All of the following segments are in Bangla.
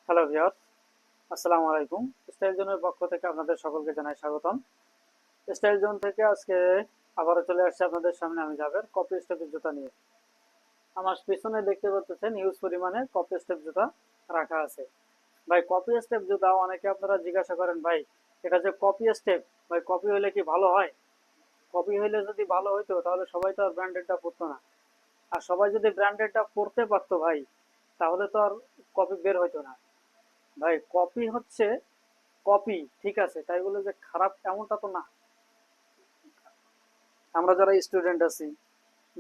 হ্যালো ভিউয়ার্স, আসসালামু আলাইকুম। স্টাইল জোনের পক্ষ থেকে আপনাদের সকলকে জানাই স্বাগতম। স্টাইল জোন থেকে আজকে আবারও চলে আসছে আপনাদের সামনে আমি জাবের কপি স্টেপের জুতা নিয়ে। আমার পিছনে দেখতে পাচ্ছেন হিউজ পরিমাণে কপি স্টেপ জুতা রাখা আছে। ভাই কপি স্টেপ জুতা অনেকে আপনারা জিজ্ঞাসা করেন, ভাই এটা যে কপি স্টেপ, ভাই কপি হইলে কি ভালো হয়? কপি হইলে যদি ভালো হইতো তাহলে সবাই তো আর ব্র্যান্ডেডটা পরতো না। আর সবাই যদি ব্র্যান্ডেডটা পরতে পারতো ভাই, তাহলে তো আর কপি বের হইতো না। ভাই কপি হচ্ছে কপি, ঠিক আছে, তাই বলে যে খারাপ এমনটা তো না। আমরা যারা স্টুডেন্ট আছি,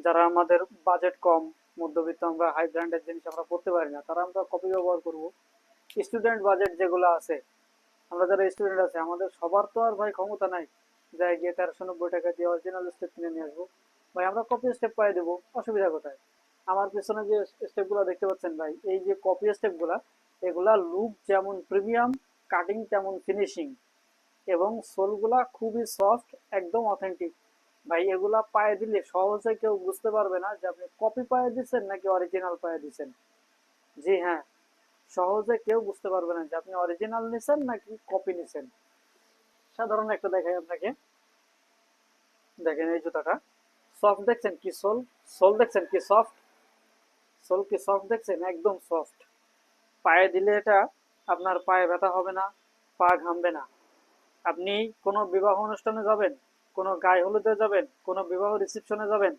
যারা আমাদের বাজেট কম, মধ্যবিত্ত, আমরা হাই ব্র্যান্ডের জিনিস আমরা পড়তে পারি না, তারা আমরা কপি ব্যবহার করব। স্টুডেন্ট বাজেট যেগুলো আছে, আমরা যারা স্টুডেন্ট আছে, আমাদের সবার তো আর ভাই ক্ষমতা নাই যাই গিয়ে 1390 টাকা দিয়ে অরিজিনাল স্টেপ কিনে নিয়ে আসবো। ভাই আমরা কপি স্টেপ পাই দেবো, অসুবিধা কোথায়? আমার পিছনে যে স্টেপ গুলা দেখতে পাচ্ছেন ভাই, এই যে কপি স্টেপ গুলা, এগুলা লুক যেমন প্রিমিয়াম, কাটিং তেমন ফিনিশিং, এবং সোলগুলা খুবই সফট, একদম অথেন্টিক। ভাই এগুলা পায়ে দিলে সহজে কেউ বুঝতে পারবে না যে আপনি কপি পায়ে দিচ্ছেন নাকি অরিজিনাল পায়ে দিচ্ছেন। জি হ্যাঁ, সহজে কেউ বুঝতে পারবে না যে আপনি অরিজিনাল নিছেন নাকি কপি নিছেন। সাধারণ একটা দেখাই আপনাকে, দেখেন এই জুতাটা সফট দেখছেন কি সোল, সোল দেখছেন কি সফট, সোল কি সফট দেখছেন, একদম সফট। পায়ে দিলে এটা আপনার পায়ে ব্যথা হবে না, পা ঘামবে না। আপনি কোনো বিবাহ অনুষ্ঠানে যাবেন, কোনো গায়ে হলুদে যাবেন, কোনো বিবাহ রিসেপশনে যাবেন,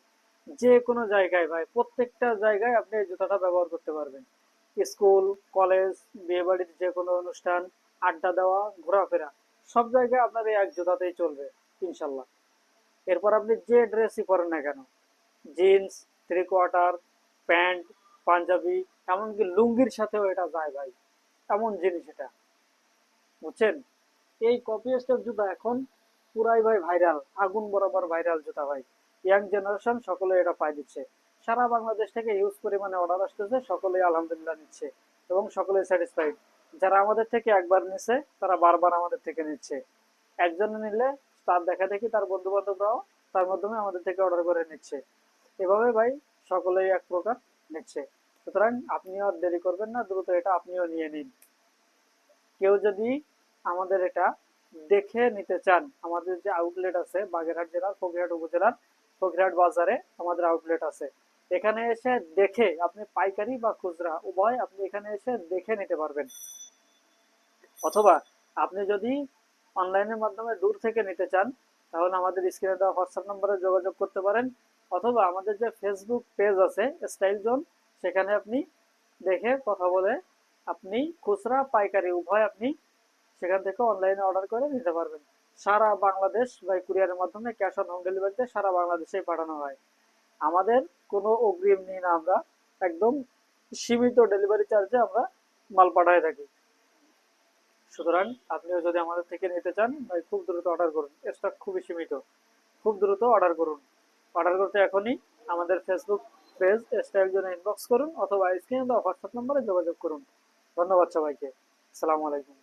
যে কোনো জায়গায় ভাই, প্রত্যেকটা জায়গায় আপনি এই জুতাটা ব্যবহার করতে পারবেন। স্কুল, কলেজ, বিয়ে বাড়ির যে কোনো অনুষ্ঠান, আড্ডা দেওয়া, ঘোরাফেরা, সব জায়গায় আপনার এই এক জুতাতেই চলবে ইনশাল্লাহ। এরপর আপনি যে ড্রেসই পরেন না কেন, jeans, three quarter, pant, Punjabi, এমনকি লুঙ্গির সাথেও এটা যায় ভাই, এমন জিনিস এটা, বুঝছেন? এই কপি স্টেপ জুতা এখন পুরাই ভাই ভাইরাল, আগুন বরাবর ভাইরাল জুতা ভাই। ইয়াং জেনারেশন সকলে এটা পাই দিচ্ছে। সারা বাংলাদেশ থেকে হিউজ পরিমাণে অর্ডার আসতেছে, সকলেই আলহামদুলিল্লাহ নিচ্ছে এবং সকলেই স্যাটিসফাইড। যারা আমাদের থেকে একবার নিচ্ছে তারা বারবার আমাদের থেকে নিচ্ছে। একজনে নিলে তার দেখা দেখি তার বন্ধু বান্ধবরাও তার মাধ্যমে আমাদের থেকে অর্ডার করে নিচ্ছে। এভাবে ভাই সকলেই এক প্রকার নিচ্ছে। সুতরাং আপনিও আর দেরি করবেন না, দ্রুত এটা আপনিও নিয়ে নিন। কেউ যদি আমাদের এটা দেখে নিতে চান, আমাদের যে আউটলেট আছে বাগেরহাট জেলার ফকিরহাট উপজেলার ফকিরহাট বাজারে আমাদের আউটলেট আছে। এখানে এসে দেখে আপনি পাইকারি বা খুচরা উভয় আপনি এখানে এসে দেখে নিতে পারবেন। অথবা আপনি যদি অনলাইনের মাধ্যমে দূর থেকে নিতে চান, তাহলে আমাদের স্ক্রিনে দেওয়া হোয়াটসঅ্যাপ নম্বরে যোগাযোগ করতে পারেন। অথবা আমাদের যে ফেসবুক পেজ আছে স্টাইল জোন, সেখানে আপনি দেখে কথা বলে আপনি খুচরা পাইকারি উভয় আপনি সেখান থেকে অনলাইনে অর্ডার করে নিতে পারবেন। সারা বাংলাদেশ বাই কুরিয়ারের মাধ্যমে ক্যাশ অন হোম ডেলিভারিতে সারা বাংলাদেশেই পাঠানো হয়। আমাদের কোনো অগ্রিম নিই না আমরা, একদম সীমিত ডেলিভারি চার্জে আমরা মাল পাঠায় থাকি। সুতরাং আপনিও যদি আমাদের থেকে নিতে চান ভাই, খুব দ্রুত অর্ডার করুন, স্টক খুবই সীমিত, খুব দ্রুত অর্ডার করুন। অর্ডার করতে এখনই আমাদের ফেসবুক পেজ স্টাইল জন্য ইনবক্স করুন অথবা স্ক্রিনে দেওয়া হোয়াটসঅ্যাপ নম্বরে যোগাযোগ করুন। ধন্যবাদ সবাইকে, আসসালামু আলাইকুম।